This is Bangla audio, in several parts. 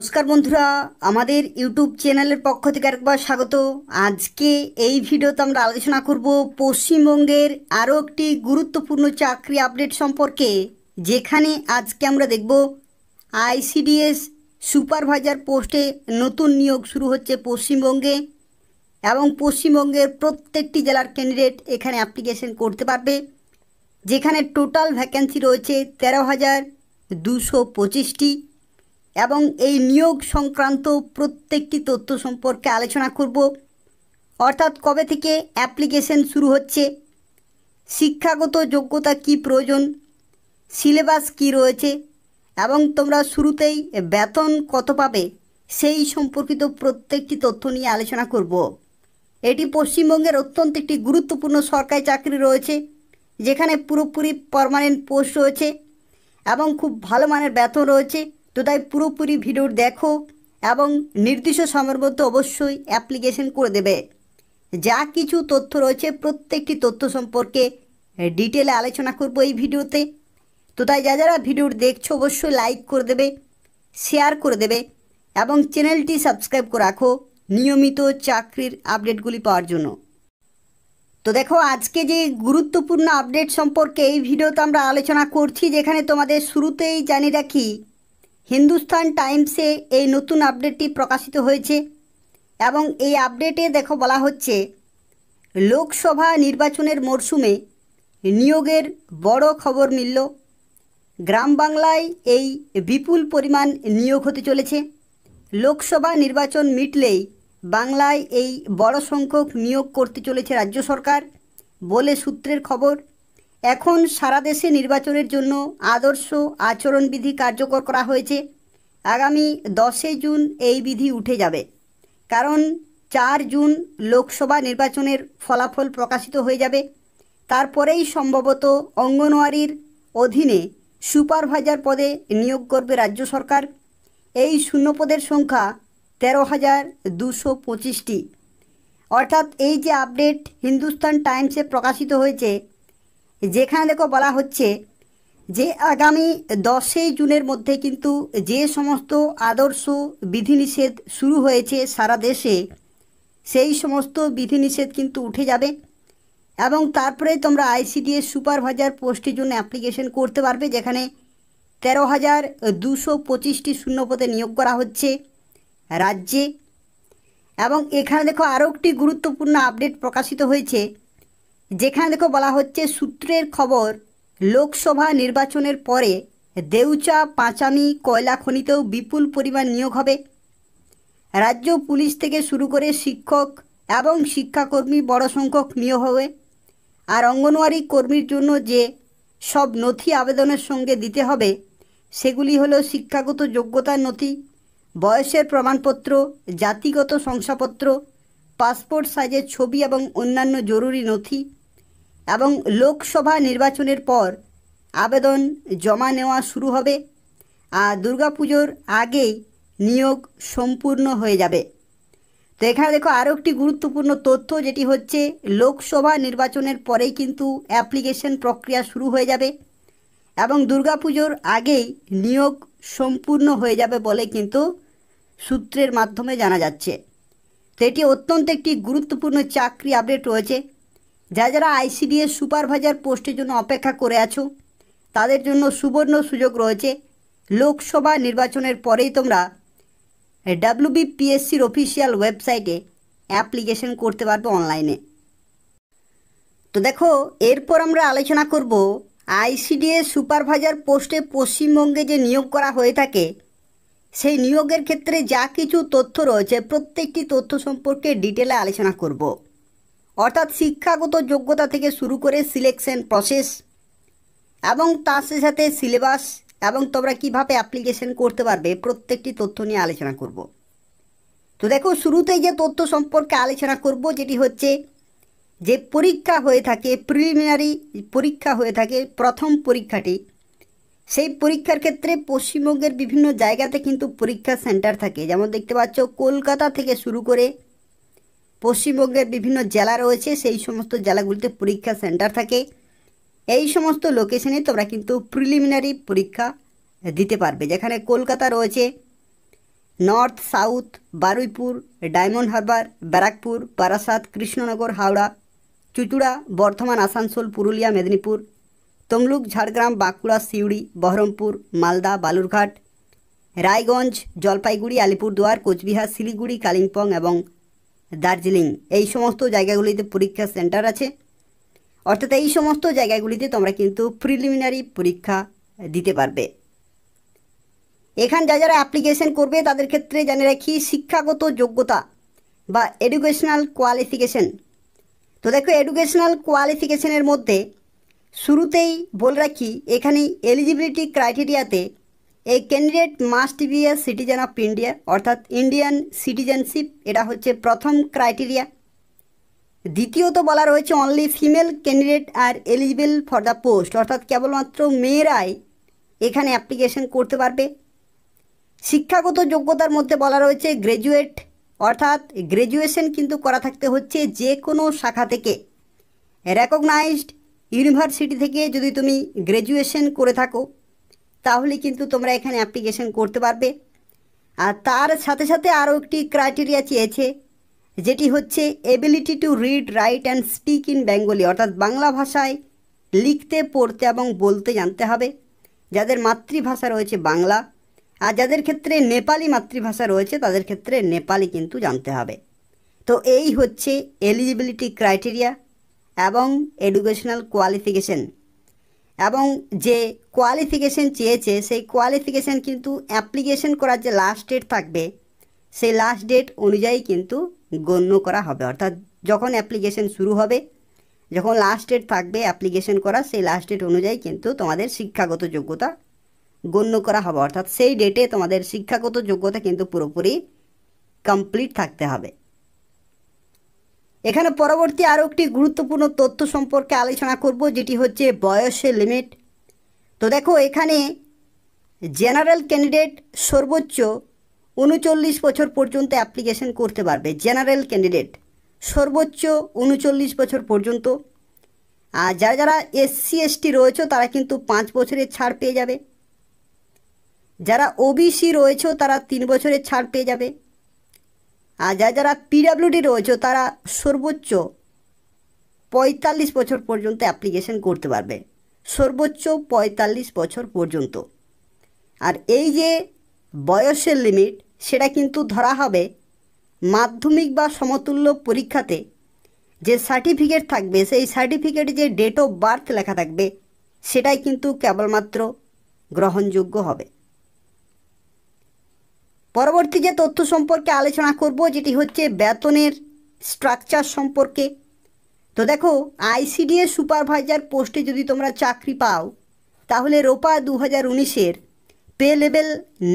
নমস্কার বন্ধুরা, আমাদের ইউটিউব চ্যানেলের পক্ষ থেকে আরেকবার স্বাগত। আজকে এই ভিডিওতে আমরা আলোচনা করব পশ্চিমবঙ্গের আরও একটি গুরুত্বপূর্ণ চাকরি আপডেট সম্পর্কে, যেখানে আজকে আমরা দেখব আইসিডিএস সুপারভাইজার পোস্টে নতুন নিয়োগ শুরু হচ্ছে পশ্চিমবঙ্গে, এবং পশ্চিমবঙ্গের প্রত্যেকটি জেলার ক্যান্ডিডেট এখানে অ্যাপ্লিকেশন করতে পারবে, যেখানে টোটাল ভ্যাকেন্সি রয়েছে 13,225টি। এবং এই নিয়োগ সংক্রান্ত প্রত্যেকটি তথ্য সম্পর্কে আলোচনা করব। অর্থাৎ কবে থেকে অ্যাপ্লিকেশন শুরু হচ্ছে, শিক্ষাগত যোগ্যতা কি প্রয়োজন, সিলেবাস কি রয়েছে, এবং তোমরা শুরুতেই বেতন কত পাবে সেই সম্পর্কিত প্রত্যেকটি তথ্য নিয়ে আলোচনা করব। এটি পশ্চিমবঙ্গের অত্যন্ত একটি গুরুত্বপূর্ণ সরকারি চাকরি রয়েছে, যেখানে পুরোপুরি পার্মানেন্ট পোস্ট রয়েছে এবং খুব ভালো মানের বেতন রয়েছে। তো তাই পুরোপুরি ভিডিও দেখো এবং নির্দিষ্ট সময়ের মধ্যে অবশ্যই অ্যাপ্লিকেশন করে দেবে। যা কিছু তথ্য রয়েছে প্রত্যেকটি তথ্য সম্পর্কে ডিটেলে আলোচনা করব এই ভিডিওতে। তো তাই যারা ভিডিও দেখছো অবশ্যই লাইক করে দেবে, শেয়ার করে দেবে এবং চ্যানেলটি সাবস্ক্রাইব করে রাখো নিয়মিত চাকরির আপডেটগুলি পাওয়ার জন্য। তো দেখো, আজকে যে গুরুত্বপূর্ণ আপডেট সম্পর্কে এই ভিডিওতে আমরা আলোচনা করছি, যেখানে তোমাদের শুরুতেই জানিয়ে রাখি হিন্দুস্তান টাইমসে এই নতুন আপডেটটি প্রকাশিত হয়েছে। এবং এই আপডেটে দেখো বলা হচ্ছে, লোকসভা নির্বাচনের মরশুমে নিয়োগের বড় খবর মিলল। গ্রাম বাংলায় এই বিপুল পরিমাণ নিয়োগ হতে চলেছে। লোকসভা নির্বাচন মিটলেই বাংলায় এই বড় সংখ্যক নিয়োগ করতে চলেছে রাজ্য সরকার বলে সূত্রের খবর। এখন সারা দেশে নির্বাচনের জন্য আদর্শ আচরণবিধি কার্যকর করা হয়েছে। আগামী 10 জুন এই বিধি উঠে যাবে, কারণ 4 জুন লোকসভা নির্বাচনের ফলাফল প্রকাশিত হয়ে যাবে। তারপরেই সম্ভবত অঙ্গনওয়াড়ির অধীনে সুপারভাইজার পদে নিয়োগ করবে রাজ্য সরকার। এই শূন্যপদের সংখ্যা 13,225টি। অর্থাৎ এই যে আপডেট হিন্দুস্তান টাইমসে প্রকাশিত হয়েছে, যেখানে দেখো বলা হচ্ছে যে আগামী 10 জুনের মধ্যে কিন্তু যে সমস্ত আদর্শ বিধিনিষেধ শুরু হয়েছে সারা দেশে, সেই সমস্ত বিধিনিষেধ কিন্তু উঠে যাবে এবং তারপরে তোমরা আইসিডিএস সুপারভাইজার পোস্টের জন্য অ্যাপ্লিকেশন করতে পারবে, যেখানে 13,225টি শূন্যপদে নিয়োগ করা হচ্ছে রাজ্যে। এবং এখানে দেখো আরও একটি গুরুত্বপূর্ণ আপডেট প্রকাশিত হয়েছে, যেখানে দেখো বলা হচ্ছে সূত্রের খবর, লোকসভা নির্বাচনের পরে দেউচা, পাঁচামি, কয়লা খনিতেও বিপুল পরিমাণ নিয়োগ হবে। রাজ্য পুলিশ থেকে শুরু করে শিক্ষক এবং শিক্ষাকর্মী বড় সংখ্যক নিয়োগ হবে। আর অঙ্গনওয়াড়ি কর্মীর জন্য যে সব নথি আবেদনের সঙ্গে দিতে হবে, সেগুলি হলো শিক্ষাগত যোগ্যতার নথি, বয়সের প্রমাণপত্র, জাতিগত শংসাপত্র, পাসপোর্ট সাইজের ছবি এবং অন্যান্য জরুরি নথি। এবং লোকসভা নির্বাচনের পর আবেদন জমা নেওয়া শুরু হবে, আর দুর্গাপুজোর আগেই নিয়োগ সম্পূর্ণ হয়ে যাবে। তো এখানে দেখো আরও একটি গুরুত্বপূর্ণ তথ্য, যেটি হচ্ছে লোকসভা নির্বাচনের পরেই কিন্তু অ্যাপ্লিকেশন প্রক্রিয়া শুরু হয়ে যাবে এবং দুর্গাপুজোর আগেই নিয়োগ সম্পূর্ণ হয়ে যাবে বলে কিন্তু সূত্রের মাধ্যমে জানা যাচ্ছে। তো এটি অত্যন্ত একটি গুরুত্বপূর্ণ চাকরি আপডেট রয়েছে। যারা আইসিডিএস সুপারভাইজার পোস্টের জন্য অপেক্ষা করে আছো, তাদের জন্য সুবর্ণ সুযোগ রয়েছে। লোকসভা নির্বাচনের পরেই তোমরা WBPSCর অফিসিয়াল ওয়েবসাইটে অ্যাপ্লিকেশন করতে পারবে অনলাইনে। তো দেখো, এরপর আমরা আলোচনা করব আইসিডিএস সুপারভাইজার পোস্টে পশ্চিমবঙ্গে যে নিয়োগ করা হয়ে থাকে, সেই নিয়োগের ক্ষেত্রে যা কিছু তথ্য রয়েছে প্রত্যেকটি তথ্য সম্পর্কে ডিটেলে আলোচনা করব। অর্থাৎ শিক্ষাগত যোগ্যতা থেকে শুরু করে সিলেকশন প্রসেস এবং তার সাথে সিলেবাস এবং তোমরা কীভাবে অ্যাপ্লিকেশন করতে পারবে প্রত্যেকটি তথ্য নিয়ে আলোচনা করব। তো দেখো, শুরুতেই যে তথ্য সম্পর্কে আলোচনা করব, যেটি হচ্ছে যে পরীক্ষা হয়ে থাকে, প্রিলিমিনারি পরীক্ষা হয়ে থাকে প্রথম পরীক্ষাটি, সেই পরীক্ষার ক্ষেত্রে পশ্চিমবঙ্গের বিভিন্ন জায়গাতে কিন্তু পরীক্ষা সেন্টার থাকে। যেমন দেখতে পাচ্ছ, কলকাতা থেকে শুরু করে পশ্চিমবঙ্গের বিভিন্ন জেলা রয়েছে, সেই সমস্ত জেলাগুলিতে পরীক্ষা সেন্টার থাকে। এই সমস্ত লোকেশনে তোমরা কিন্তু প্রিলিমিনারি পরীক্ষা দিতে পারবে, যেখানে কলকাতা রয়েছে, নর্থ, সাউথ, বারুইপুর, ডায়মন্ড হারবার, ব্যারাকপুর, বারাসাত, কৃষ্ণনগর, হাওড়া, চুঁচুড়া, বর্ধমান, আসানসোল, পুরুলিয়া, মেদিনীপুর, তমলুক, ঝাড়গ্রাম, বাঁকুড়া, সিউড়ি, বহরমপুর, মালদা, বালুরঘাট, রায়গঞ্জ, জলপাইগুড়ি, আলিপুরদুয়ার, কোচবিহার, শিলিগুড়ি, কালিম্পং এবং দার্জিলিং, এই সমস্ত জায়গাগুলিতে পরীক্ষা সেন্টার আছে। অর্থাৎ এই সমস্ত জায়গাগুলিতে তোমরা কিন্তু প্রিলিমিনারি পরীক্ষা দিতে পারবে। এখানে যারা অ্যাপ্লিকেশন করবে তাদের ক্ষেত্রে জানিয়ে রাখি শিক্ষাগত যোগ্যতা বা এডুকেশনাল কোয়ালিফিকেশন। তো দেখো, এডুকেশনাল কোয়ালিফিকেশনের মধ্যে শুরুতেই বলে রাখি, এখানে এলিজিবিলিটি ক্রাইটেরিয়াতে a candidate must be a citizen of India, অর্থাৎ ইন্ডিয়ান সিটিজেনশিপ, এটা হচ্ছে প্রথম ক্রাইটেরিয়া। দ্বিতীয়ত বলা রয়েছে only female candidate are eligible for the post, অর্থাৎ কেবলমাত্র মেয়েরাই এখানে অ্যাপ্লিকেশন করতে পারবে। শিক্ষাগত যোগ্যতার মধ্যে বলা রয়েছে গ্র্যাজুয়েট, অর্থাৎ গ্র্যাজুয়েশন কিন্তু করা থাকতে হচ্ছে যে কোনো শাখা থেকে। রেকগনাইজড ইউনিভার্সিটি থেকে যদি তুমি গ্র্যাজুয়েশন করে থাকো তাহলে কিন্তু তোমরা এখানে অ্যাপ্লিকেশন করতে পারবে। আর তার সাথে সাথে আরও একটি ক্রাইটেরিয়া চেয়েছে, যেটি হচ্ছে ability to read, right and speak in Bengali, অর্থাৎ বাংলা ভাষায় লিখতে, পড়তে এবং বলতে জানতে হবে। যাদের মাতৃভাষা রয়েছে বাংলা, আর যাদের ক্ষেত্রে নেপালি মাতৃভাষা রয়েছে তাদের ক্ষেত্রে নেপালি কিন্তু জানতে হবে। তো এই হচ্ছে এলিজিবিলিটি ক্রাইটেরিয়া এবং এডুকেশনাল কোয়ালিফিকেশন। এবং যে কোয়ালিফিকেশন চেয়েছে সেই কোয়ালিফিকেশন কিন্তু অ্যাপ্লিকেশন করার যে লাস্ট ডেট থাকবে সেই লাস্ট ডেট অনুযায়ী কিন্তু গণ্য করা হবে। অর্থাৎ যখন অ্যাপ্লিকেশন শুরু হবে, যখন লাস্ট ডেট থাকবে অ্যাপ্লিকেশন করা, সেই লাস্ট ডেট অনুযায়ী কিন্তু তোমাদের শিক্ষাগত যোগ্যতা গণ্য করা হবে। অর্থাৎ সেই ডেটে তোমাদের শিক্ষাগত যোগ্যতা কিন্তু পুরোপুরি কমপ্লিট থাকতে হবে। এখানে পরবর্তী আরও একটি গুরুত্বপূর্ণ তথ্য সম্পর্কে আলোচনা করব, যেটি হচ্ছে বয়সের লিমিট। তো দেখো, এখানে জেনারেল ক্যান্ডিডেট সর্বোচ্চ 39 বছর পর্যন্ত অ্যাপ্লিকেশন করতে পারবে। জেনারেল ক্যান্ডিডেট সর্বোচ্চ 39 বছর পর্যন্ত। আর যারা যারা এসসি এসটি রয়েছে তারা কিন্তু 5 বছরের ছাড় পেয়ে যাবে। যারা ওবিসি রয়েছে তারা 3 বছরের ছাড় পেয়ে যাবে। আর যারা যারা পিডাব্লিউডি রয়েছে তারা সর্বোচ্চ 45 বছর পর্যন্ত অ্যাপ্লিকেশন করতে পারবে, সর্বোচ্চ 45 বছর পর্যন্ত। আর এই যে বয়সের লিমিট সেটা কিন্তু ধরা হবে মাধ্যমিক বা সমতুল্য পরীক্ষাতে যে সার্টিফিকেট থাকবে সেই সার্টিফিকেটে যে ডেট অফ বার্থ লেখা থাকবে সেটাই কিন্তু কেবলমাত্র গ্রহণযোগ্য হবে। পরবর্তী যে তথ্য সম্পর্কে আলোচনা করব যেটি হচ্ছে বেতনের স্ট্রাকচার সম্পর্কে। তো দেখো, আইসিডিএস সুপারভাইজার পোস্টে যদি তোমরা চাকরি পাও তাহলে রোপা 2019-এর পে লেভেল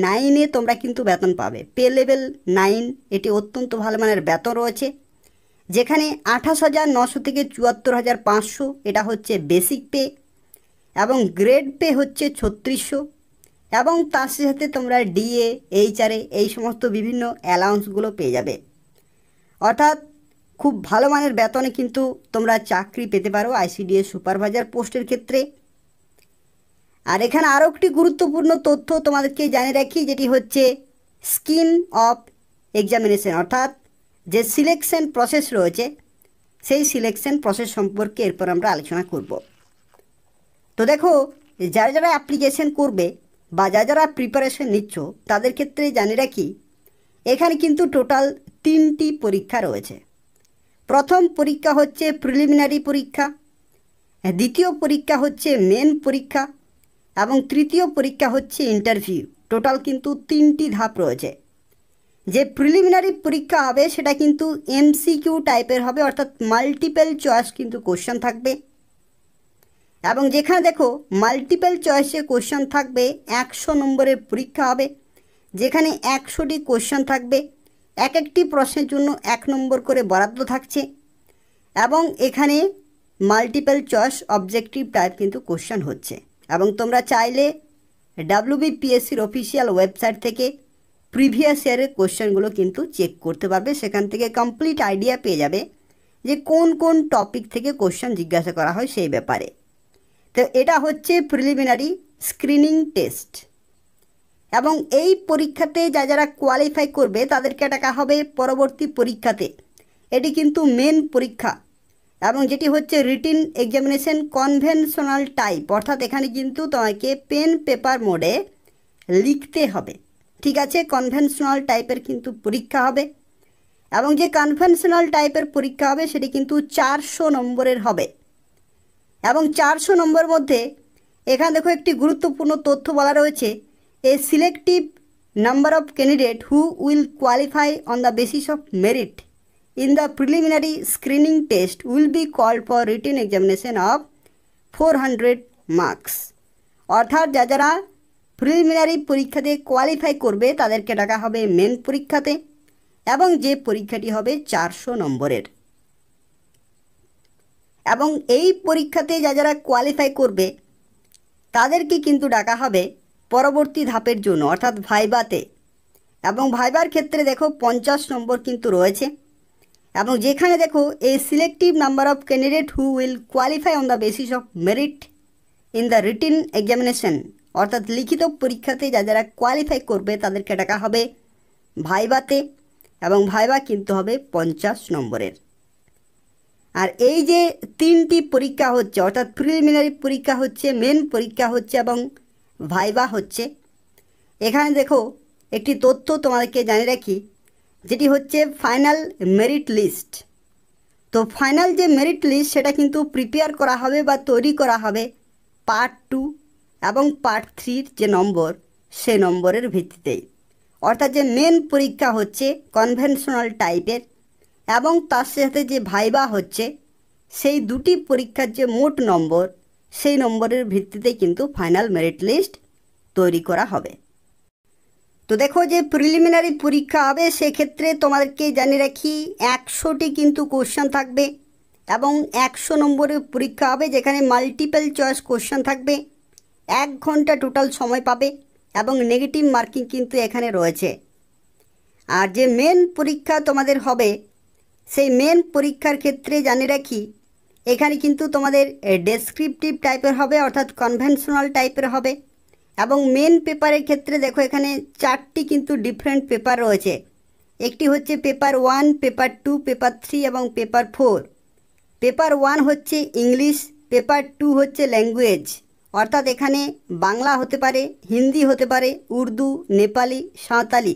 9-এ তোমরা কিন্তু বেতন পাবে। পে লেভেল 9 এটি অত্যন্ত ভালো মানের বেতন রয়েছে, যেখানে 28,900 থেকে 74,500 এটা হচ্ছে বেসিক পে, এবং গ্রেড পে হচ্ছে 3600, এবং তার সাথে তোমরা ডিএ, এইচআরএ এই সমস্ত বিভিন্ন অ্যালাউন্সগুলো পেয়ে যাবে। অর্থাৎ খুব ভালো মানের বেতনে কিন্তু তোমরা চাকরি পেতে পারো আইসিডিএস সুপারভাইজার পোস্টের ক্ষেত্রে। আর এখানে আরও একটি গুরুত্বপূর্ণ তথ্য তোমাদেরকে জানিয়ে রাখি, যেটি হচ্ছে স্কিম অফ এক্সামিনেশন, অর্থাৎ যে সিলেকশন প্রসেস রয়েছে সেই সিলেকশন প্রসেস সম্পর্কে এরপর আমরা আলোচনা করব। তো দেখো, যারা যারা অ্যাপ্লিকেশন করবে বা যারা যারা প্রিপারেশন নিচ্ছ তাদের ক্ষেত্রে জানিয়ে রাখি, এখানে কিন্তু টোটাল 3টি পরীক্ষা রয়েছে। প্রথম পরীক্ষা হচ্ছে প্রিলিমিনারি পরীক্ষা, দ্বিতীয় পরীক্ষা হচ্ছে মেন পরীক্ষা, এবং তৃতীয় পরীক্ষা হচ্ছে ইন্টারভিউ। টোটাল কিন্তু 3টি ধাপ রয়েছে। যে প্রিলিমিনারি পরীক্ষা হবে সেটা কিন্তু এমসিকিউ টাইপের হবে, অর্থাৎ মাল্টিপল চয়েস কিন্তু কোশ্চেন থাকবে। এবং যেখানে দেখো মাল্টিপল চয়েসে কোশ্চেন থাকবে 100 নম্বরের পরীক্ষা হবে, যেখানে 100টি কোশ্চেন থাকবে, এক একটি প্রশ্নের জন্য 1 নম্বর করে বরাদ্দ থাকছে। এবং এখানে মাল্টিপল চয়েস অবজেক্টিভ টাইপ কিন্তু কোশ্চেন হচ্ছে। এবং তোমরা চাইলে WBPSCর অফিসিয়াল ওয়েবসাইট থেকে প্রিভিয়াস ইয়ারের কোশ্চেনগুলো কিন্তু চেক করতে পারবে। সেখান থেকে কমপ্লিট আইডিয়া পেয়ে যাবে যে কোন কোন টপিক থেকে কোশ্চেন জিজ্ঞাসা করা হয় সেই ব্যাপারে। তো এটা হচ্ছে প্রিলিমিনারি স্ক্রিনিং টেস্ট। এবং এই পরীক্ষাতে যারা কোয়ালিফাই করবে তাদেরকে ডাকা হবে পরবর্তী পরীক্ষাতে। এটি কিন্তু মেন পরীক্ষা এবং যেটি হচ্ছে রিটিন এক্সামিনেশন কনভেনশনাল টাইপ, অর্থাৎ এখানে কিন্তু তোমাকে পেন পেপার মোডে লিখতে হবে। ঠিক আছে, কনভেনশনাল টাইপের কিন্তু পরীক্ষা হবে এবং যে কনভেনশনাল টাইপের পরীক্ষা হবে সেটি কিন্তু 400 নম্বরের হবে। এবং 400 নম্বরের মধ্যে এখানে দেখো একটি গুরুত্বপূর্ণ তথ্য বলা রয়েছে, a selective number of candidate who will qualify on the basis of merit in the preliminary screening test will be called for written examination of 400 marks। অর্থাৎ যারা প্রিলিমিনারি পরীক্ষাতে কোয়ালিফাই করবে তাদেরকে ডাকা হবে মেন পরীক্ষাতে এবং যে পরীক্ষাটি হবে 400 নম্বরের। এবং এই পরীক্ষাতে যারা কোয়ালিফাই করবে তাদেরকে কিন্তু ডাকা হবে পরবর্তী ধাপের জন্য, অর্থাৎ ভাইভাতে। এবং ভাইবার ক্ষেত্রে দেখো 50 নম্বর কিন্তু রয়েছে এবং যেখানে দেখো এই selective number of candidate who will qualify on the basis of merit in the written examination, অর্থাৎ লিখিত পরীক্ষাতে যারা কোয়ালিফাই করবে তাদেরকে ডাকা হবে ভাইভাতে এবং ভাইভা কিন্তু হবে 50 নম্বরের। আর এই যে 3টি পরীক্ষা হচ্ছে, অর্থাৎ প্রিলিমিনারি পরীক্ষা হচ্ছে, মেন পরীক্ষা হচ্ছে এবং ভাইভা হচ্ছে, এখানে দেখো একটি তথ্য তোমাদেরকে জানিয়ে রাখি, যেটি হচ্ছে ফাইনাল মেরিট লিস্ট। তো ফাইনাল যে মেরিট লিস্ট সেটা কিন্তু প্রিপেয়ার করা হবে বা তৈরি করা হবে পার্ট 2 এবং পার্ট 3 যে নম্বর সে নম্বরের ভিত্তিতেই। অর্থাৎ যে মেন পরীক্ষা হচ্ছে কনভেনশনাল টাইপের এবং তার সাথে যে ভাইভা হচ্ছে, সেই দুটি পরীক্ষার যে মোট নম্বর সেই নম্বরের ভিত্তিতে কিন্তু ফাইনাল মেরিট লিস্ট তৈরি করা হবে। তো দেখো যে প্রিলিমিনারি পরীক্ষা হবে সেক্ষেত্রে তোমাদেরকে জানিয়ে রাখি 100টি কিন্তু কোশ্চেন থাকবে এবং 100 নম্বরের পরীক্ষা হবে, যেখানে মাল্টিপল চয়েস কোশ্চেন থাকবে। 1 ঘন্টা টোটাল সময় পাবে এবং নেগেটিভ মার্কিং কিন্তু এখানে রয়েছে। আর যে মেন পরীক্ষা তোমাদের হবে সেই মেন পরীক্ষার ক্ষেত্রে জানিয়ে রাখি এখানে কিন্তু তোমাদের ডেসক্রিপটিভ টাইপের হবে, অর্থাৎ কনভেনশনাল টাইপের হবে। এবং মেন পেপারের ক্ষেত্রে দেখো এখানে 4টি কিন্তু ডিফারেন্ট পেপার রয়েছে। একটি হচ্ছে পেপার 1, পেপার 2, পেপার 3 এবং পেপার 4। পেপার 1 হচ্ছে ইংলিশ, পেপার 2 হচ্ছে ল্যাঙ্গুয়েজ, অর্থাৎ এখানে বাংলা হতে পারে, হিন্দি হতে পারে, উর্দু, নেপালি, সাঁওতালি,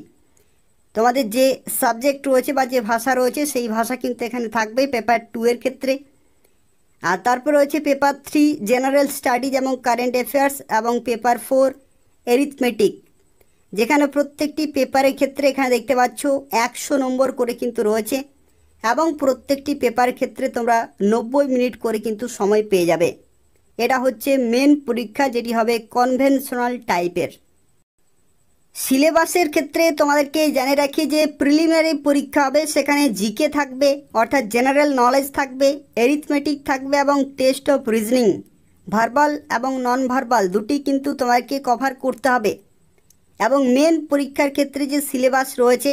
তোমাদের যে সাবজেক্ট রয়েছে বা যে ভাষা রয়েছে সেই ভাষা কিন্তু এখানে থাকবে পেপার 2 এর ক্ষেত্রে। আর তারপর রয়েছে পেপার 3 জেনারেল স্টাডিজ এবং কারেন্ট অ্যাফেয়ার্স এবং পেপার 4 অ্যারিথমেটিক, যেখানে প্রত্যেকটি পেপারের ক্ষেত্রে এখানে দেখতে পাচ্ছ 100 নম্বর করে কিন্তু রয়েছে এবং প্রত্যেকটি পেপারের ক্ষেত্রে তোমরা 90 মিনিট করে কিন্তু সময় পেয়ে যাবে। এটা হচ্ছে মেন পরীক্ষা, যেটি হবে কনভেনশনাল টাইপের। সিলেবাসের ক্ষেত্রে তোমাদেরকে জানিয়ে রাখি যে প্রিলিমিনারি পরীক্ষা হবে, সেখানে জিকে থাকবে, অর্থাৎ জেনারেল নলেজ থাকবে, অ্যারিথমেটিক থাকবে এবং টেস্ট অফ রিজনিং, ভার্বাল এবং নন ভার্বাল দুটি কিন্তু তোমাদেরকে কভার করতে হবে। এবং মেন পরীক্ষার ক্ষেত্রে যে সিলেবাস রয়েছে,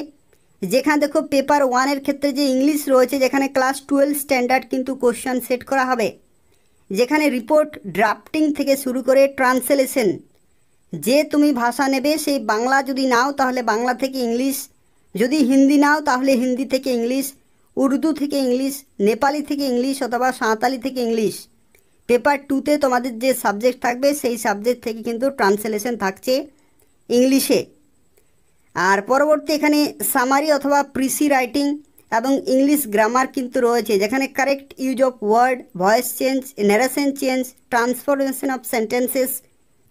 যেখানে দেখো পেপার 1 এর ক্ষেত্রে যে ইংলিশ রয়েছে, যেখানে ক্লাস 12 স্ট্যান্ডার্ড কিন্তু কোশ্চেন সেট করা হবে, যেখানে রিপোর্ট ড্রাফটিং থেকে শুরু করে ট্রান্সলেশন, যে তুমি ভাষা নেবে সেই বাংলা যদি নাও তাহলে বাংলা থেকে ইংলিশ, যদি হিন্দি নাও তাহলে হিন্দি থেকে ইংলিশ, উর্দু থেকে ইংলিশ, নেপালি থেকে ইংলিশ অথবা সাঁওতালি থেকে ইংলিশ। পেপার 2তে তোমাদের যে সাবজেক্ট থাকবে সেই সাবজেক্ট থেকে কিন্তু ট্রান্সলেশন থাকছে ইংলিশে। আর পরবর্তী এখানে সামারি অথবা প্রিসি রাইটিং এবং ইংলিশ গ্রামার কিন্তু রয়েছে, যেখানে correct use of word, voice change, narration change, transformation of sentences,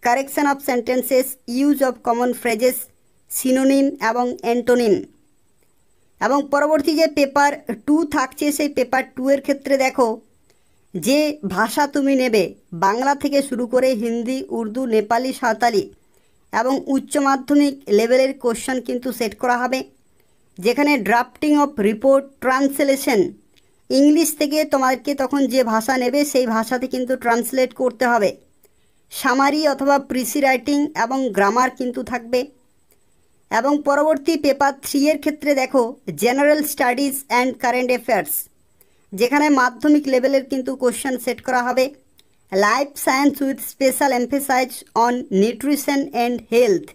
correction of sentences, use of common phrases, synonym এবং অ্যান্টোনিম। এবং পরবর্তী যে পেপার 2 থাকছে সেই পেপার 2 এর ক্ষেত্রে দেখো যে ভাষা তুমি নেবে, বাংলা থেকে শুরু করে হিন্দি, উর্দু, নেপালি, সাঁওতালি এবং উচ্চ মাধ্যমিক লেভেলের কোশ্চেন কিন্তু সেট করা হবে, যেখানে drafting of report, translation, English থেকে তোমাদেরকে তখন যে ভাষা নেবে সেই ভাষাতে কিন্তু ট্রান্সলেট করতে হবে, সামারি অথবা প্রিসি রাইটিং এবং গ্রামার কিন্তু থাকবে। এবং পরবর্তী পেপার 3 এর ক্ষেত্রে দেখো general studies and current affairs, যেখানে মাধ্যমিক লেভেলের কিন্তু কোশ্চেন সেট করা হবে, life science with special emphasise on nutrition and health,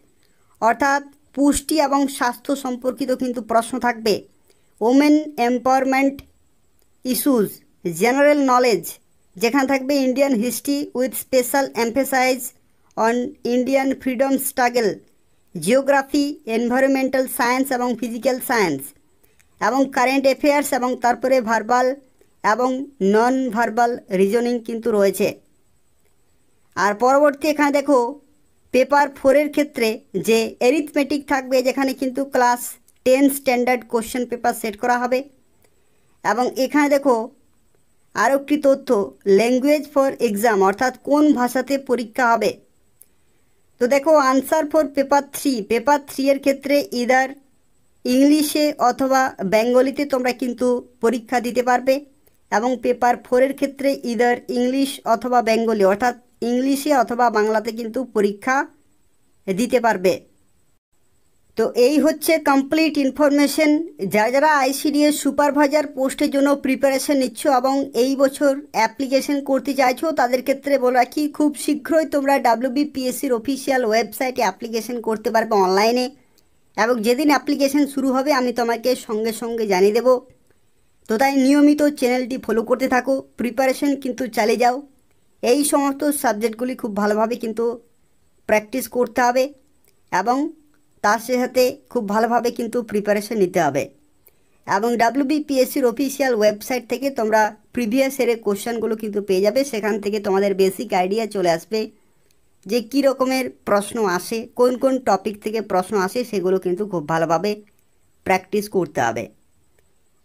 অর্থাৎ পুষ্টি এবং স্বাস্থ্য সম্পর্কিত কিন্তু প্রশ্ন থাকবে। Women empowerment issues, general knowledge, যেখানে থাকবে Indian history with special emphasise on Indian freedom struggle, geography, environmental science এবং ফিজিক্যাল সায়েন্স, এবং কারেন্ট অ্যাফেয়ার্স, এবং তারপরে ভার্বাল এবং নন ভার্বাল রিজনিং কিন্তু রয়েছে। আর পরবর্তী এখানে দেখো পেপার 4-এর ক্ষেত্রে যে অ্যারিথমেটিক থাকবে, যেখানে কিন্তু class 10 standard question paper set করা হবে। এবং এখানে দেখো আরও একটি তথ্য, ল্যাঙ্গুয়েজ ফর এক্সাম, অর্থাৎ কোন ভাষাতে পরীক্ষা হবে। তো দেখো আনসার ফর পেপার 3 এর ক্ষেত্রে ইদার ইংলিশে অথবা বেঙ্গলিতে তোমরা কিন্তু পরীক্ষা দিতে পারবে, এবং পেপার 4-এর ক্ষেত্রে ইদার ইংলিশ অথবা বেঙ্গলি, অর্থাৎ ইংলিশে অথবা বাংলাতে কিন্তু পরীক্ষা দিতে পারবে। তো এই হচ্ছে কমপ্লিট ইনফরমেশন। যারা আইসিডিএস সুপারভাইজার পোস্টের জন্য প্রিপারেশন নিচ্ছ এবং এই বছর অ্যাপ্লিকেশন করতে চাইছো, তাদের ক্ষেত্রে বলে রাখি খুব শীঘ্রই তোমরা WBPSCর অফিসিয়াল ওয়েবসাইটে অ্যাপ্লিকেশন করতে পারবে অনলাইনে, এবং যেদিন অ্যাপ্লিকেশন শুরু হবে আমি তোমাকে সঙ্গে সঙ্গে জানিয়ে দেব। তো তাই নিয়মিত চ্যানেলটি ফলো করতে থাকো, প্রিপারেশন কিন্তু চালিয়ে যাও। এই সমস্ত সাবজেক্টগুলি খুব ভালোভাবে কিন্তু প্র্যাকটিস করতে হবে এবং তার সাথে খুব ভালোভাবে কিন্তু প্রিপারেশন নিতে হবে। এবং WBPSCর অফিসিয়াল ওয়েবসাইট থেকে তোমরা প্রিভিয়াস ইয়ারের কোশ্চেনগুলো কিন্তু পেয়ে যাবে। সেখান থেকে তোমাদের বেসিক আইডিয়া চলে আসবে যে কী রকমের প্রশ্ন আসে, কোন কোন টপিক থেকে প্রশ্ন আসে, সেগুলো কিন্তু খুব ভালোভাবে প্র্যাকটিস করতে হবে।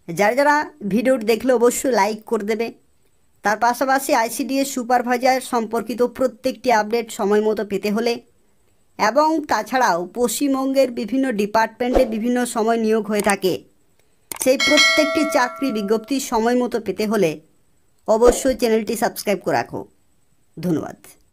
যারা ভিডিওটি দেখলে অবশ্যই লাইক করে দেবে। তার পাশাপাশি আইসিডিএস সুপারভাইজার সম্পর্কিত প্রত্যেকটি আপডেট সময় মতো পেতে হলে, এবং তাছাড়াও পশ্চিমবঙ্গের বিভিন্ন ডিপার্টমেন্টে বিভিন্ন সময় নিয়োগ হয়ে থাকে, সেই প্রত্যেকটি চাকরি বিজ্ঞপ্তি সময় মতো পেতে হলে অবশ্যই চ্যানেলটি সাবস্ক্রাইব করে রাখো। ধন্যবাদ।